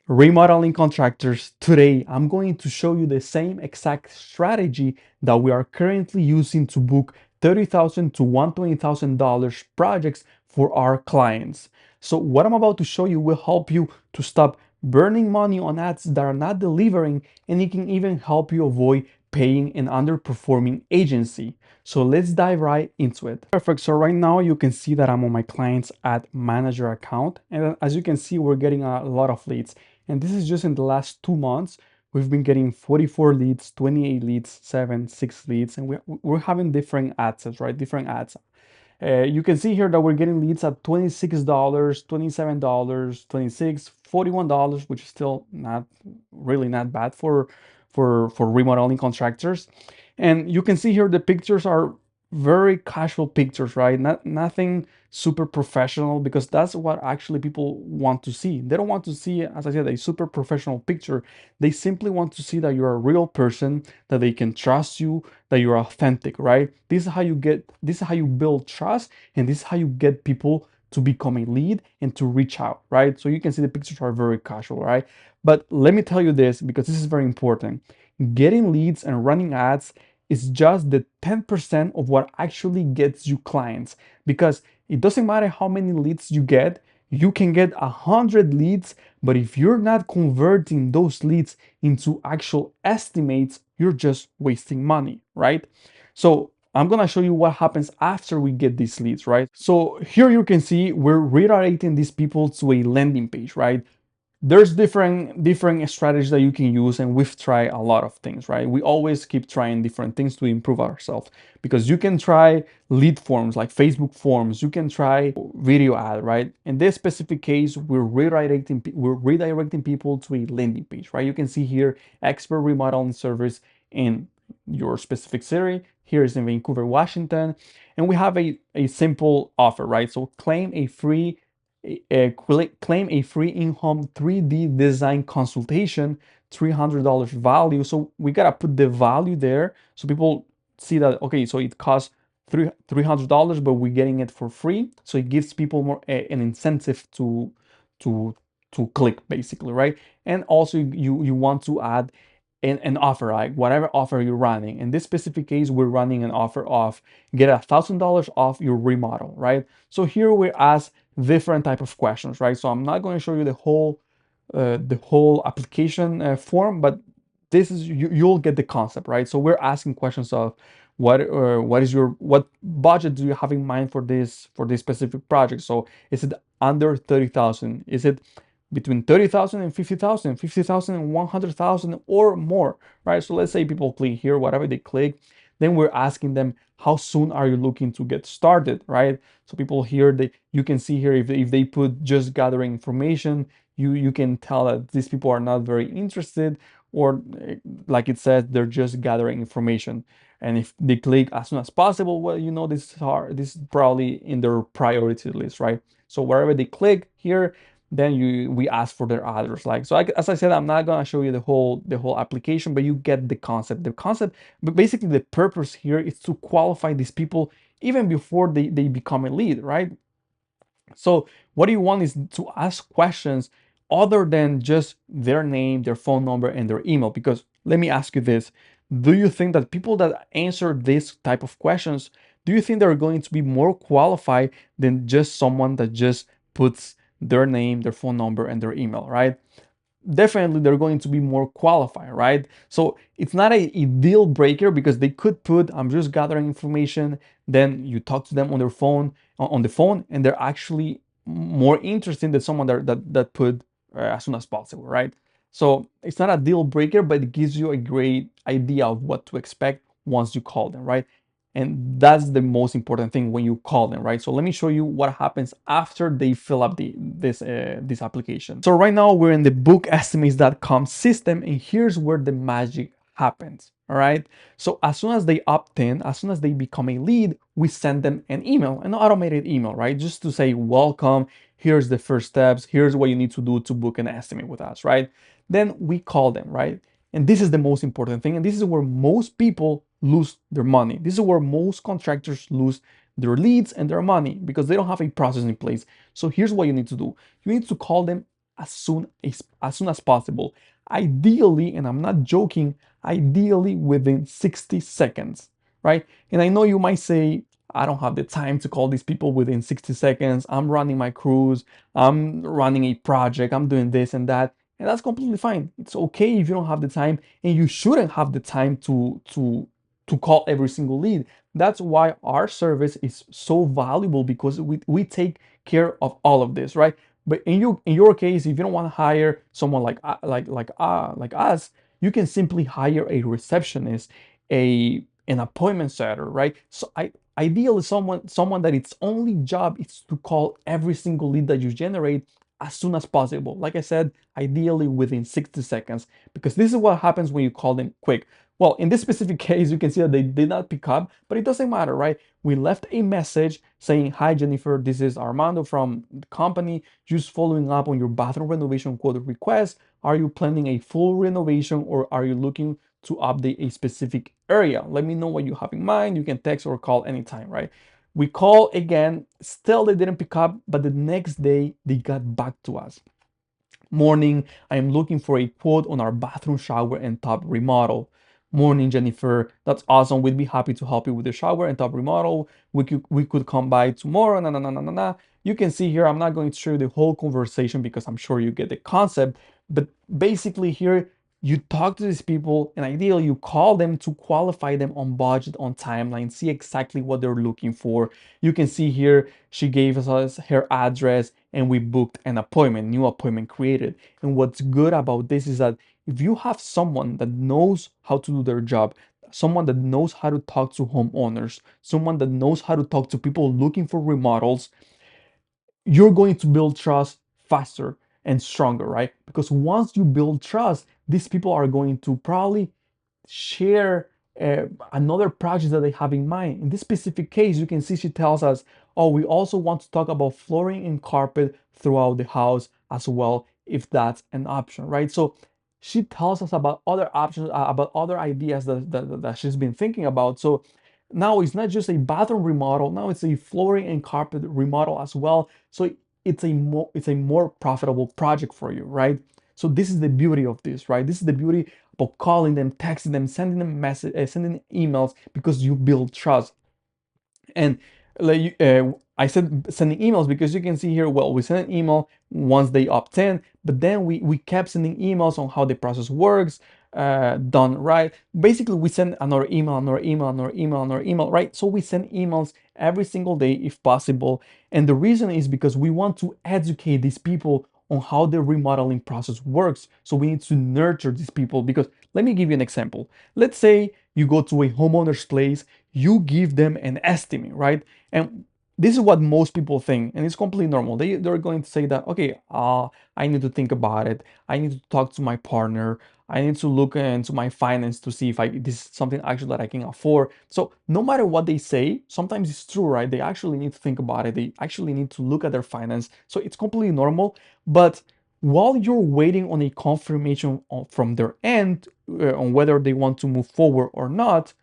Remodeling contractors, today I'm going to show you the same exact strategy that we are currently using to book $30,000 to $120,000 projects for our clients. So what I'm about to show you will help you to stop burning money on ads that are not delivering, and it can even help you avoid paying an underperforming agency. So let's dive right into it. Perfect. So right now you can see that I'm on my client's ad manager account, and as you can see, we're getting a lot of leads. And this is just in the last 2 months. We've been getting 44 leads, 28 leads, 7, 6 leads, and we're having different ad sets, right? Different ads. You can see here that we're getting leads at $26, $27, 26, $41, which is still not really not bad for remodeling contractors. And you can see here the pictures are very casual pictures, right? Nothing super professional, because that's what actually people want to see. They don't want to see, as I said, a super professional picture. They simply want to see that you're a real person, that they can trust you, that you're authentic, right? This is how you build trust, and this is how you get people to become a lead and to reach out, right? So you can see the pictures are very casual, right? But let me tell you this, because this is very important. Getting leads and running ads is just the 10% of what actually gets you clients, because it doesn't matter how many leads you get. You can get 100 leads, but if you're not converting those leads into actual estimates, you're just wasting money, right? So I'm gonna show you what happens after we get these leads, right? So here you can see we're redirecting these people to a landing page, right? There's different strategies that you can use, and we've tried a lot of things, right? We always keep trying different things to improve ourselves, because you can try lead forms like Facebook forms, you can try video ad, right? In this specific case, we're redirecting people to a landing page, right? You can see here expert remodeling service in your specific city. Here is in Vancouver, Washington, and we have a simple offer, right? So claim a free in-home 3D design consultation, $300 value. So we gotta put the value there so people see that, okay, so it costs $300, but we're getting it for free. So it gives people more an incentive to to click, basically, right? And also you want to add an offer, like whatever offer you're running. In this specific case, we're running an offer of get $1,000 off your remodel, right? So here we ask different type of questions, right? So I'm not going to show you the whole application form, but this is you'll get the concept, right? So we're asking questions of what budget do you have in mind for this specific project? So is it under 30,000? Is it between 30,000 and 50,000, 50,000 and 100,000 or more, right? So let's say people click here, whatever they click, then we're asking them, how soon are you looking to get started, right? So people here, you can see here, if they put just gathering information, you can tell that these people are not very interested, or like it says, they're just gathering information. And if they click as soon as possible, well, this is probably in their priority list, right? So wherever they click here, then we ask for their address. Like, so as I said, I'm not gonna show you the whole application, but you get the concept. But basically the purpose here is to qualify these people even before they become a lead, right? So what you want is to ask questions other than just their name, their phone number, and their email. Because let me ask you this: do you think that people that answer this type of questions, do you think they're going to be more qualified than just someone that just puts their name, their phone number, and their email, right? Definitely they're going to be more qualified, right? So it's not a deal breaker, because they could put, I'm just gathering information, then you talk to them on their phone, on the phone, and they're actually more interested than someone that put as soon as possible, right? So it's not a deal breaker, but it gives you a great idea of what to expect once you call them, right? And that's the most important thing when you call them, right? So let me show you what happens after they fill up this application. So right now we're in the bookestimates.com system, and here's where the magic happens. All right. So as soon as they opt in, as soon as they become a lead, we send them an email, an automated email, right? Just to say, welcome, here's the first steps, here's what you need to do to book an estimate with us, right? Then we call them, right? And this is the most important thing. And this is where most people lose their money. This is where most contractors lose their leads and their money, because they don't have a process in place. So here's what you need to do. You need to call them as soon as possible. Ideally, and I'm not joking, ideally within 60 seconds, right? And I know you might say, I don't have the time to call these people within 60 seconds. I'm running my cruise, I'm running a project, I'm doing this and that. And that's completely fine. It's okay if you don't have the time, and you shouldn't have the time to call every single lead. That's why our service is so valuable, because we take care of all of this, right? But in your case, if you don't want to hire someone like us, you can simply hire a receptionist, a an appointment setter, right? So ideally someone that its only job is to call every single lead that you generate as soon as possible. Like I said, ideally within 60 seconds, because this is what happens when you call them quick. Well, in this specific case, you can see that they did not pick up, but it doesn't matter, right? We left a message saying, "Hi, Jennifer, this is Armando from the company, just following up on your bathroom renovation quote request. Are you planning a full renovation, or are you looking to update a specific area? Let me know what you have in mind. You can text or call anytime," right? We call again, still they didn't pick up, but the next day they got back to us. "Morning, I am looking for a quote on our bathroom shower and tub remodel." "Morning, Jennifer. That's awesome. We'd be happy to help you with the shower and tub remodel. We could come by tomorrow." Na, na, na, na, na, na. You can see here, I'm not going to share the whole conversation because I'm sure you get the concept. But basically here, you talk to these people, and ideally you call them to qualify them on budget, on timeline, see exactly what they're looking for. You can see here, she gave us her address, and we booked an appointment, new appointment created. And what's good about this is that if you have someone that knows how to do their job, someone that knows how to talk to homeowners, someone that knows how to talk to people looking for remodels, you're going to build trust faster and stronger, right? Because once you build trust, these people are going to probably share another project that they have in mind. In this specific case, you can see she tells us, "Oh, we also want to talk about flooring and carpet throughout the house as well, if that's an option," right? So she tells us about other options, about other ideas that she's been thinking about. So now it's not just a bathroom remodel, now it's a flooring and carpet remodel as well. So it's a more profitable project for you, right? So this is the beauty of this, right? This is the beauty about calling them, texting them, sending them message, sending emails, because you build trust. And like, I said sending emails because you can see here, well, we sent an email once they opt in, but then we kept sending emails on how the process works, done right. Basically, we send another email, another email, another email, another email, right? So we send emails every single day if possible. And the reason is because we want to educate these people on how the remodeling process works. So we need to nurture these people, because let me give you an example. Let's say you go to a homeowner's place, you give them an estimate, right? And this is what most people think, and it's completely normal. They're going to say that, okay, I need to think about it. I need to talk to my partner. I need to look into my finance to see if this is something actually that I can afford. So no matter what they say, sometimes it's true, right? They actually need to think about it. They actually need to look at their finance. So it's completely normal. But while you're waiting on a confirmation from their end on whether they want to move forward or not,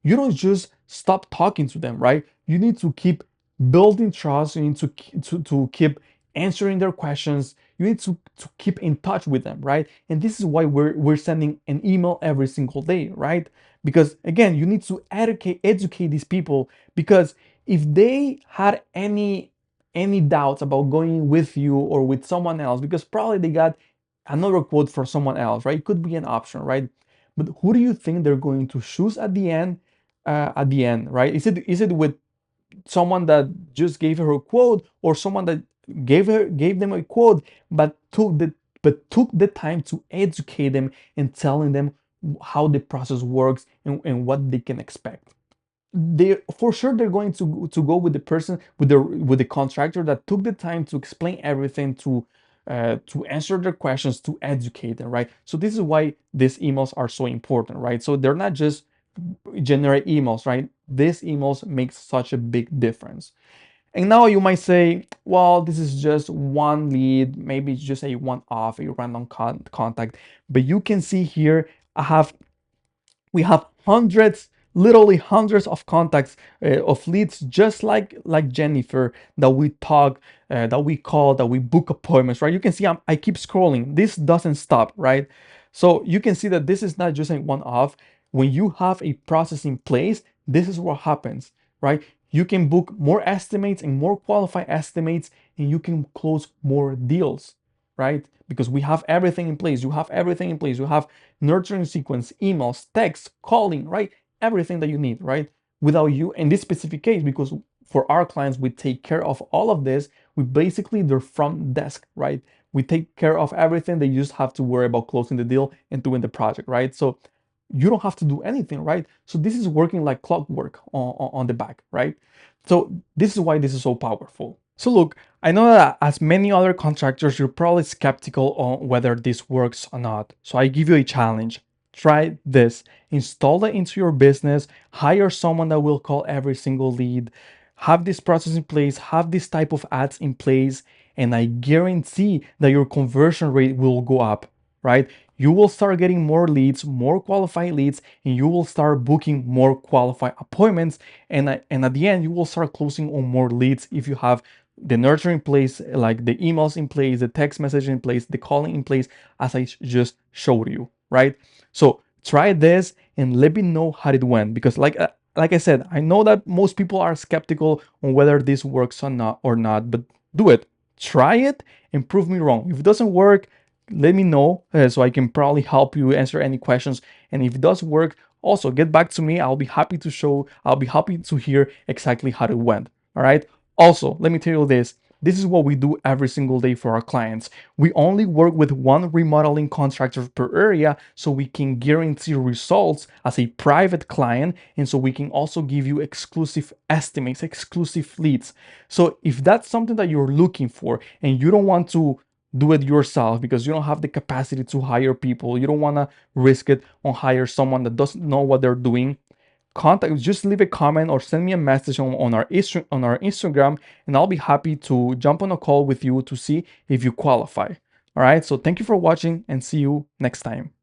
you don't just stop talking to them, right? You need to keep building trust. You need to keep answering their questions. You need to keep in touch with them, right? And this is why we're sending an email every single day, right? Because again, you need to educate these people, because if they had any doubts about going with you or with someone else, because probably they got another quote for someone else, right? It could be an option, right? But who do you think they're going to choose at the end? Right? Is it with someone that just gave her a quote, or someone that gave them a quote but took the time to educate them and telling them how the process works, and what they can expect? They for sure they're going to go with the person, with the contractor that took the time to explain everything, to answer their questions, to educate them, right? So this is why these emails are so important, right? So they're not just generate emails, right? These emails make such a big difference. And now you might say, well, this is just one lead, maybe it's just a one-off, a random contact. But you can see here, I have we have hundreds literally hundreds of contacts, of leads, just like Jennifer, that we talk, that we call, that we book appointments, right? You can see I keep scrolling. This doesn't stop, right? So you can see that this is not just a one-off. When you have a process in place, this is what happens, right? You can book more estimates and more qualified estimates, and you can close more deals, right? Because we have everything in place. You have everything in place. You have nurturing sequence, emails, text, calling, right? Everything that you need, right? Without you, in this specific case, because for our clients, we take care of all of this. We basically their front desk, right? We take care of everything. They just have to worry about closing the deal and doing the project, right? So you don't have to do anything, right? So this is working like clockwork on the back, right? So this is why this is so powerful. So look, I know that as many other contractors, you're probably skeptical on whether this works or not. So I give you a challenge. Try this. Install it into your business, hire someone that will call every single lead, have this process in place, have this type of ads in place, and I guarantee that your conversion rate will go up, right? You will start getting more leads, more qualified leads, and you will start booking more qualified appointments. And at the end, you will start closing on more leads if you have the nurturing in place, like the emails in place, the text message in place, the calling in place, as I just showed you, right? So try this and let me know how it went, because like I said, I know that most people are skeptical on whether this works or not, but do it. Try it and prove me wrong. If it doesn't work, let me know, so I can probably help you answer any questions. And if it does work, also get back to me. I'll be happy to hear exactly how it went. All right. Also, let me tell you this. This is what we do every single day for our clients. We only work with one remodeling contractor per area, so we can guarantee results as a private client, and so we can also give you exclusive estimates, exclusive leads. So if that's something that you're looking for and you don't want to do it yourself because you don't have the capacity to hire people, you don't want to risk it on hire someone that doesn't know what they're doing, contact, just leave a comment or send me a message on our Instagram, and I'll be happy to jump on a call with you to see if you qualify. All right, so thank you for watching and see you next time.